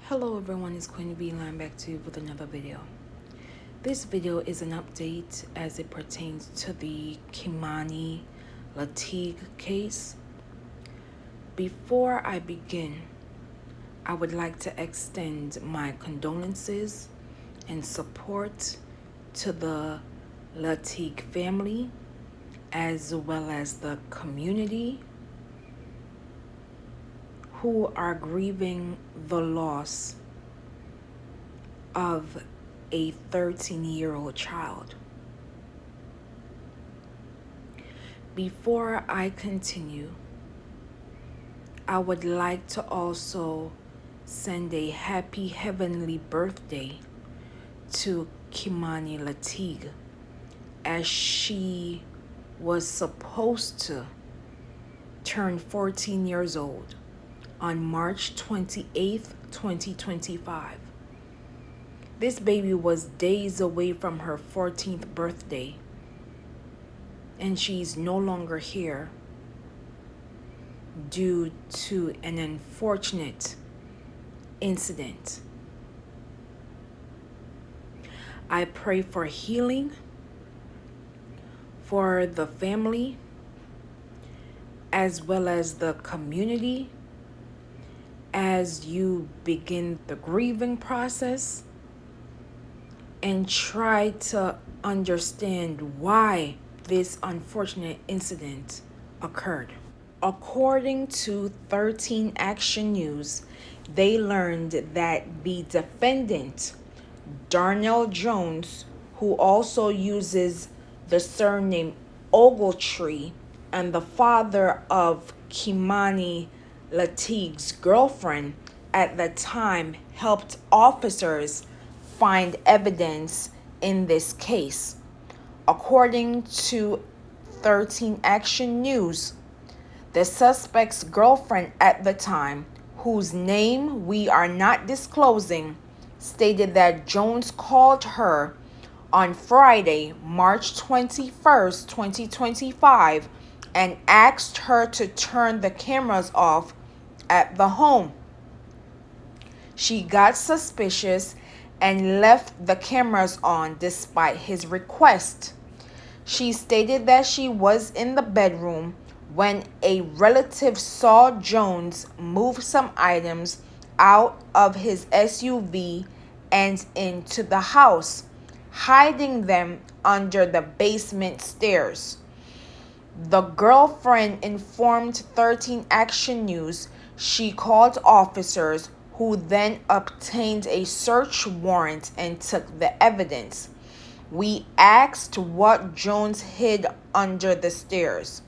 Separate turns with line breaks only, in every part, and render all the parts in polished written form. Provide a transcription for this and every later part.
Hello everyone, it's Kei'Mani Latigue back to you with another video. This video is an update as it pertains to the Kei'Mani Latigue case. Before I begin, I would like to extend my condolences and support to the Latigue family as well as the community who are grieving the loss of a 13-year-old child. Before I continue, I would like to also send a happy heavenly birthday to Kei'Mani Latigue, as she was supposed to turn 14 years old on March 28th, 2025. This baby was days away from her 14th birthday, and she's no longer here due to an unfortunate incident. I pray for healing for the family as well as the community as you begin the grieving process and try to understand why this unfortunate incident occurred. According to 13 Action News, they learned that the defendant, Darnell Jones, who also uses the surname Ogletree, and the father of Kei'Mani Latigue's girlfriend at the time, helped officers find evidence in this case. According to 13 Action News, the suspect's girlfriend at the time, whose name we are not disclosing, stated that Jones called her on Friday, March 21st, 2025, and asked her to turn the cameras off at the home. She got suspicious and left the cameras on despite his request. She stated that she was in the bedroom when a relative saw Jones move some items out of his SUV and into the house, hiding them under the basement stairs. The girlfriend informed 13 Action News she called officers, who then obtained a search warrant and took the evidence. We asked what Jones hid under the stairs.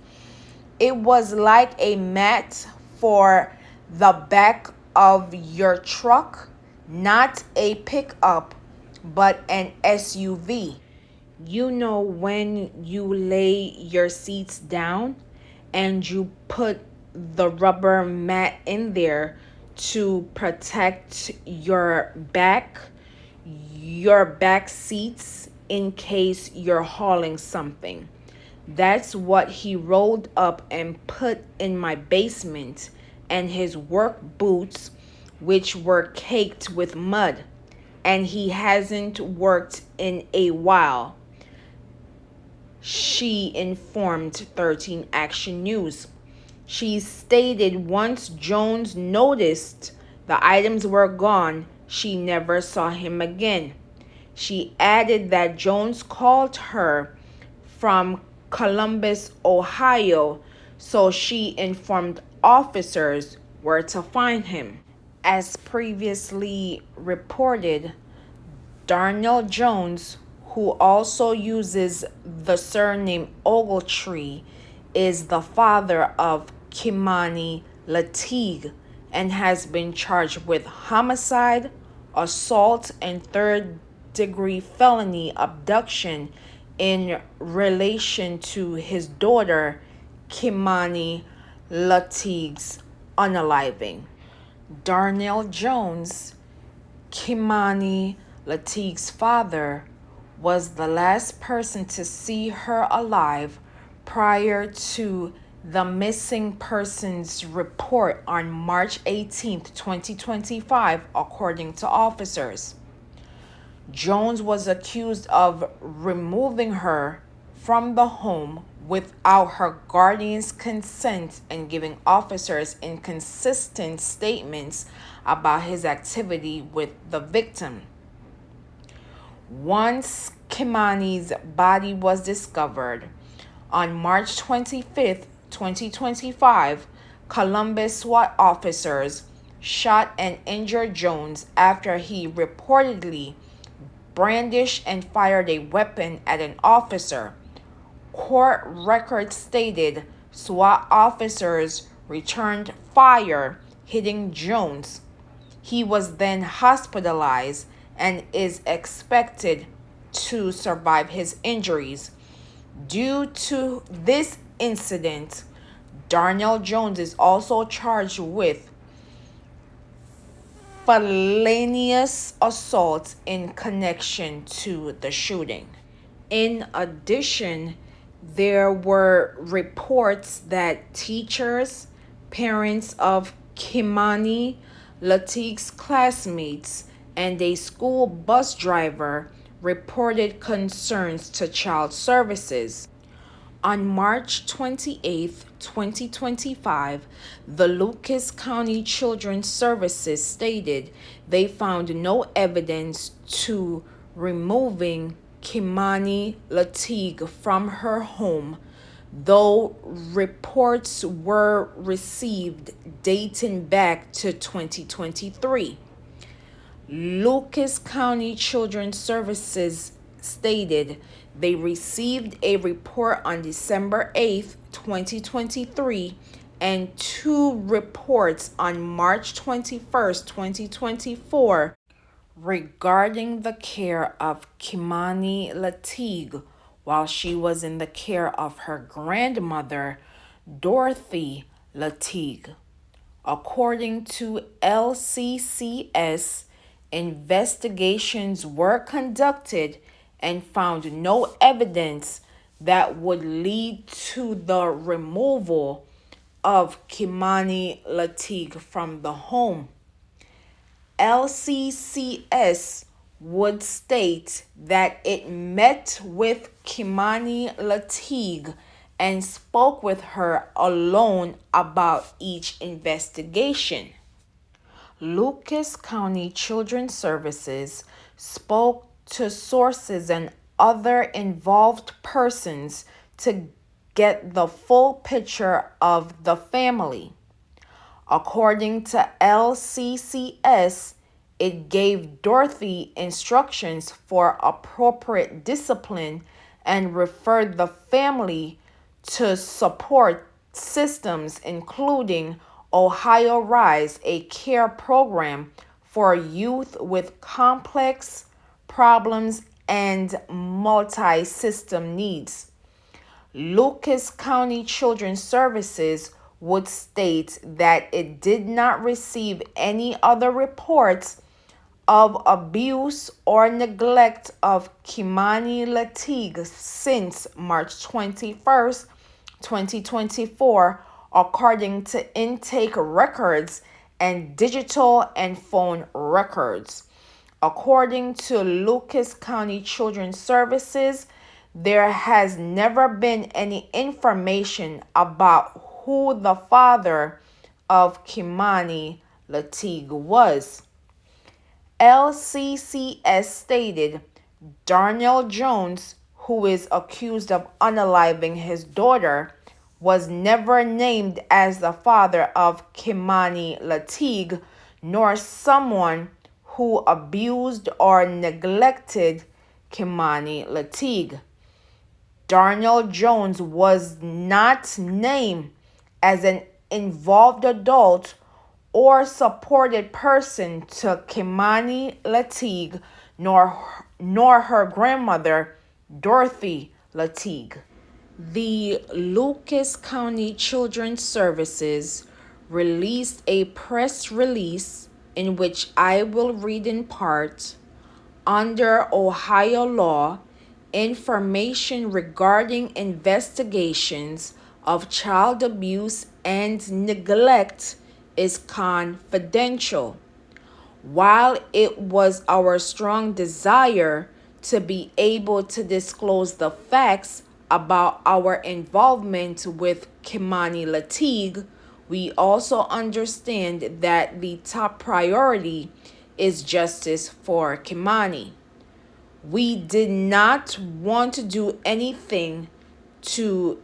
It was like a mat for the back of your truck, not a pickup, but an SUV. You know, when you lay your seats down and you put the rubber mat in there to protect your back seats in case you're hauling something. That's what he rolled up and put in my basement, and his work boots, which were caked with mud, and he hasn't worked in a while, she informed 13 Action News. She stated once Jones noticed the items were gone, she never saw him again. She added that Jones called her from Columbus, Ohio, so she informed officers where to find him. As previously reported, Darnell Jones, who also uses the surname Ogletree, is the father of Kei'Mani Latigue and has been charged with homicide, assault, and third-degree felony abduction in relation to his daughter Kei'Mani Latigue's unaliving. Darnell Jones, Kei'Mani Latigue's father, was the last person to see her alive prior to the missing persons report on March 18th, 2025, according to officers. Jones was accused of removing her from the home without her guardian's consent and giving officers inconsistent statements about his activity with the victim. Once Kei'Mani's body was discovered on March 25th, 2025, Columbus SWAT officers shot and injured Jones after he reportedly brandished and fired a weapon at an officer. Court records stated SWAT officers returned fire, hitting Jones. He was then hospitalized and is expected to survive his injuries. Due to this incident, Darnell Jones is also charged with felonious assault in connection to the shooting. In addition, there were reports that teachers, parents of Kei'Mani Latigue's classmates, and a school bus driver reported concerns to child services. On March 28, 2025, the Lucas County Children's Services stated they found no evidence to removing Kei'Mani Latigue from her home, though reports were received dating back to 2023. Lucas County Children's Services stated they received a report on December 8th, 2023, and 2 reports on March 21st, 2024, regarding the care of Kei'Mani Latigue while she was in the care of her grandmother, Dorothy Latigue. According to LCCS, investigations were conducted and found no evidence that would lead to the removal of Kei'Mani Latigue from the home. LCCS would state that it met with Kei'Mani Latigue and spoke with her alone about each investigation. Lucas County Children's Services spoke to sources and other involved persons to get the full picture of the family. According to LCCS, it gave Dorothy instructions for appropriate discipline and referred the family to support systems, including Ohio RISE, a care program for youth with complex problems and multi-system needs. Lucas County Children's Services would state that it did not receive any other reports of abuse or neglect of Kei'Mani Latigue since March 21st, 2024, according to intake records and digital and phone records. According to Lucas County Children's Services, there has never been any information about who the father of Kei'Mani Latigue was. LCCS stated Darnell Jones, who is accused of unaliving his daughter, was never named as the father of Kei'Mani Latigue, nor someone who abused or neglected Kei'Mani Latigue. Darnell Jones was not named as an involved adult or supported person to Kei'Mani Latigue, nor her grandmother, Dorothy Latigue. The Lucas County Children's Services released a press release in which I will read in part. Under Ohio law, information regarding investigations of child abuse and neglect is confidential. While it was our strong desire to be able to disclose the facts about our involvement with Kei'Mani Latigue, we also understand that the top priority is justice for Kei'Mani. We did not want to do anything to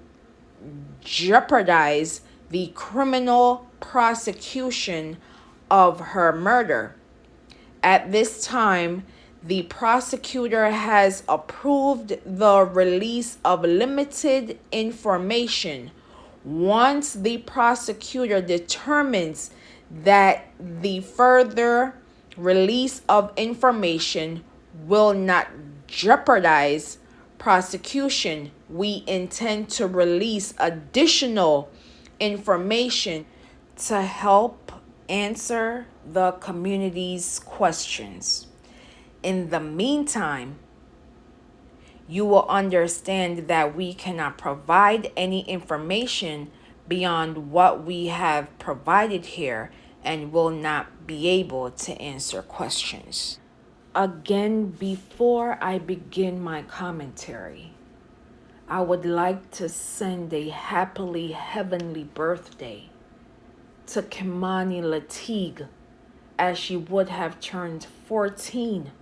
jeopardize the criminal prosecution of her murder. At this time, the prosecutor has approved the release of limited information. Once the prosecutor determines that the further release of information will not jeopardize prosecution, we intend to release additional information to help answer the community's questions. In the meantime, you will understand that we cannot provide any information beyond what we have provided here and will not be able to answer questions. Again, before I begin my commentary, I would like to send a happily heavenly birthday to Kei'Mani Latigue, as she would have turned 14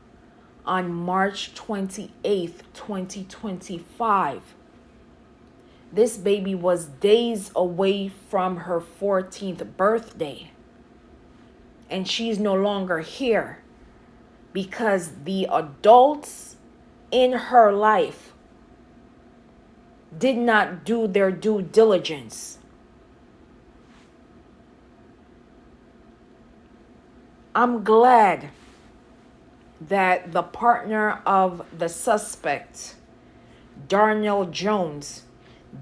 on March 28th, 2025. This baby was days away from her 14th birthday, and she's no longer here because the adults in her life did not do their due diligence. I'm glad that the partner of the suspect, Darnell Jones,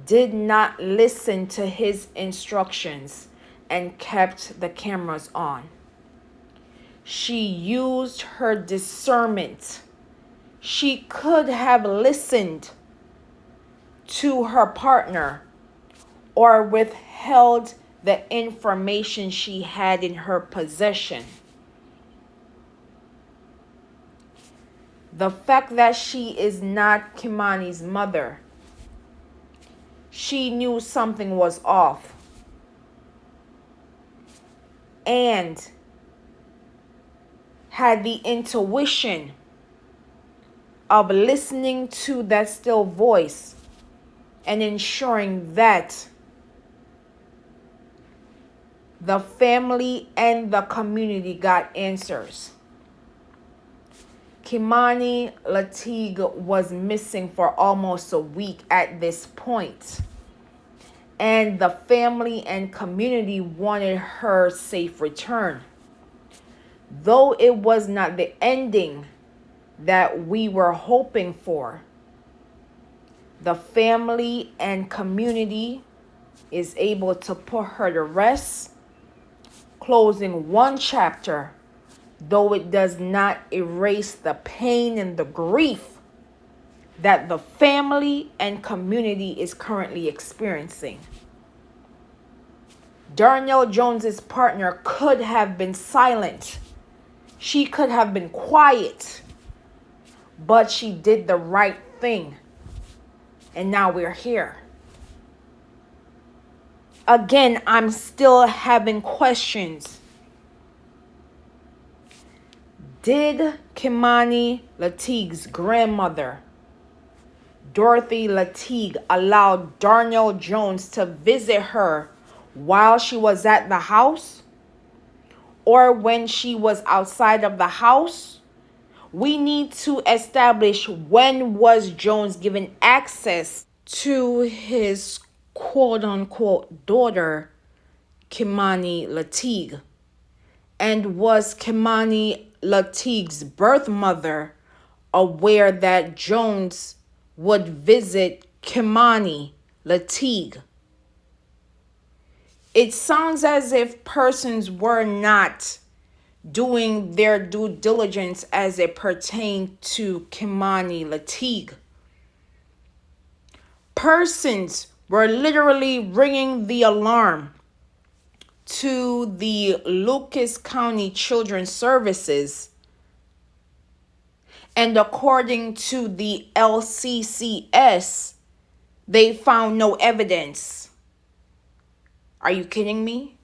did not listen to his instructions and kept the cameras on. She used her discernment. She could have listened to her partner or withheld the information she had in her possession. The fact that she is not Kei'Mani's mother, she knew something was off. And had the intuition of listening to that still voice and ensuring that the family and the community got answers. Kei'Mani Latigue was missing for almost a week at this point, and the family and community wanted her safe return. Though it was not the ending that we were hoping for, the family and community is able to put her to rest, closing one chapter, though it does not erase the pain and the grief that the family and community is currently experiencing. Darnell Jones's partner could have been silent. She could have been quiet, but she did the right thing. And now we're here. Again, I'm still having questions. Did Kei'Mani Latigue's grandmother, Dorothy Latigue, allow Darnell Jones to visit her while she was at the house? Or when she was outside of the house? We need to establish when was Jones given access to his quote-unquote daughter, Kei'Mani Latigue. And was Kei'Mani Latigue's birth mother aware that Jones would visit Kei'Mani Latigue? It sounds as if persons were not doing their due diligence as it pertained to Kei'Mani Latigue. Persons We're literally ringing the alarm to the Lucas County Children's Services. And according to the LCCS, they found no evidence. Are you kidding me?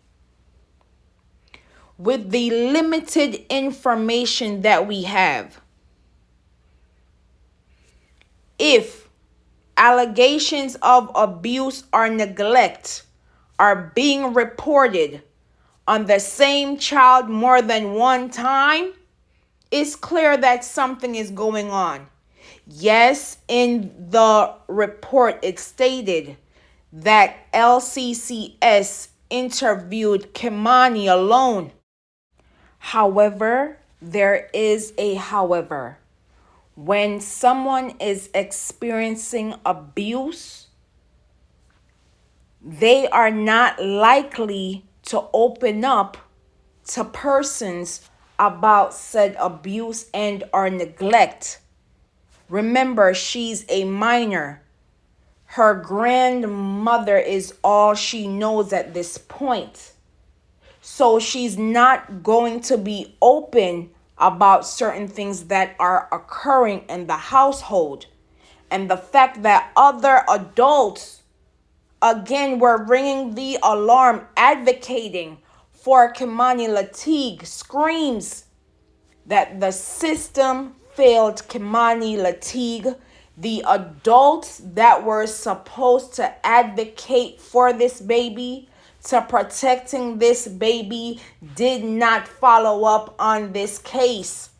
With the limited information that we have, if allegations of abuse or neglect are being reported on the same child more than one time, it's clear that something is going on. Yes, in the report, it stated that LCCS interviewed Kei'Mani alone. However, there is a however. When someone is experiencing abuse, they are not likely to open up to persons about said abuse and or neglect. Remember, she's a minor. Her grandmother is all she knows at this point. So she's not going to be open about certain things that are occurring in the household. And the fact that other adults, again, were ringing the alarm, advocating for Kei'Mani Latigue, screams that the system failed Kei'Mani Latigue. The adults that were supposed to advocate for this baby, to protecting this baby, did not follow up on this case.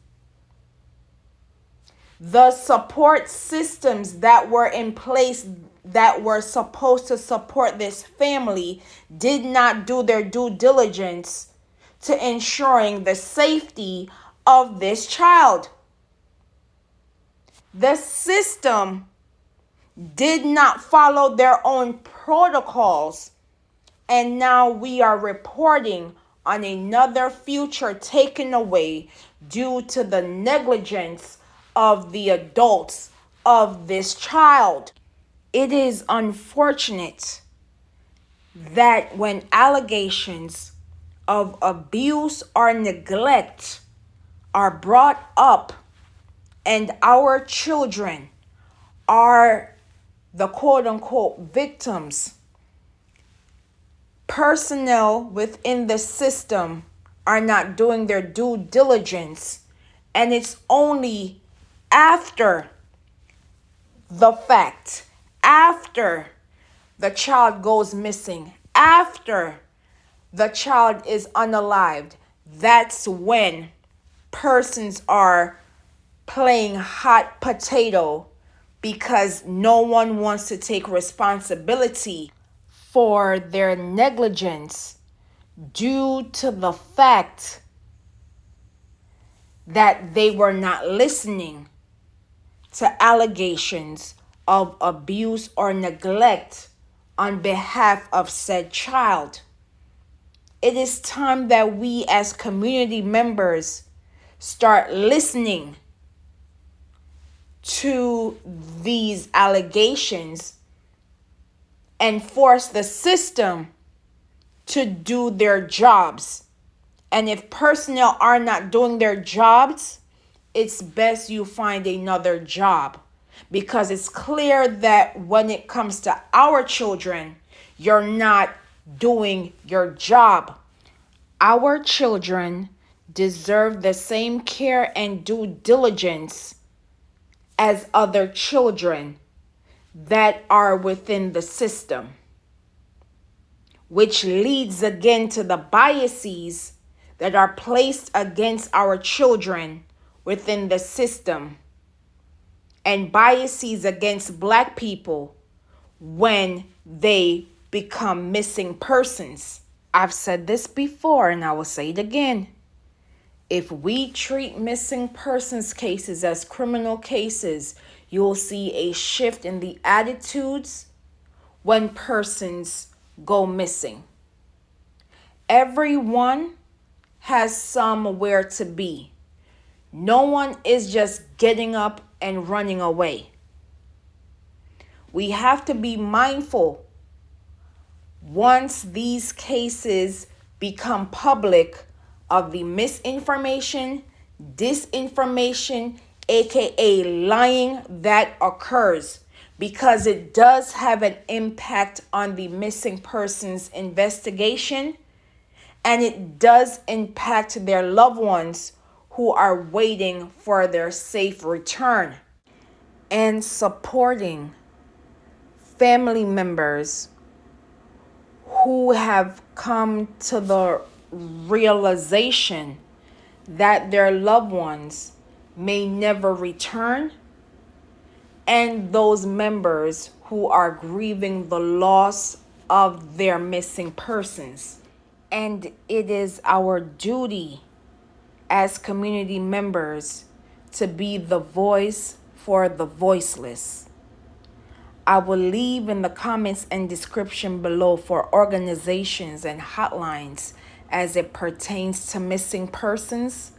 The support systems that were in place that were supposed to support this family did not do their due diligence to ensuring the safety of this child. The system did not follow their own protocols, and now we are reporting on another future taken away due to the negligence of the adults of this child. It is unfortunate that when allegations of abuse or neglect are brought up and our children are the quote-unquote victims, personnel within the system are not doing their due diligence, and it's only after the fact, after the child goes missing, after the child is unalived, that's when persons are playing hot potato because no one wants to take responsibility for their negligence due to the fact that they were not listening to allegations of abuse or neglect on behalf of said child. It is time that we as community members start listening to these allegations and force the system to do their jobs. And if personnel are not doing their jobs, it's best you find another job, because it's clear that when it comes to our children, you're not doing your job. Our children deserve the same care and due diligence as other children that are within the system, which leads again to the biases that are placed against our children within the system, and biases against Black people when they become missing persons. I've said this before and I will say it again. If we treat missing persons cases as criminal cases, you'll see a shift in the attitudes when persons go missing. Everyone has somewhere to be. No one is just getting up and running away. We have to be mindful once these cases become public of the misinformation, disinformation, aka lying that occurs, because it does have an impact on the missing persons investigation, and it does impact their loved ones who are waiting for their safe return. And supporting family members who have come to the realization that their loved ones may never return, and those members who are grieving the loss of their missing persons. And it is our duty as community members to be the voice for the voiceless. I will leave in the comments and description below for organizations and hotlines as it pertains to missing persons,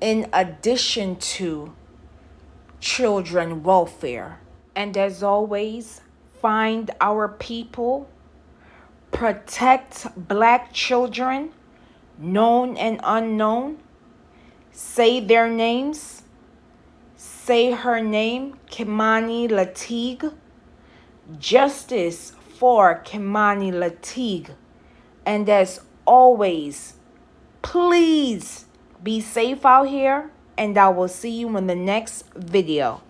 in addition to children welfare. And as always, find our people, protect Black children, known and unknown. Say their names. Say her name, Kei'Mani Latigue. Justice for Kei'Mani Latigue. And as always, please be safe out here, and I will see you in the next video.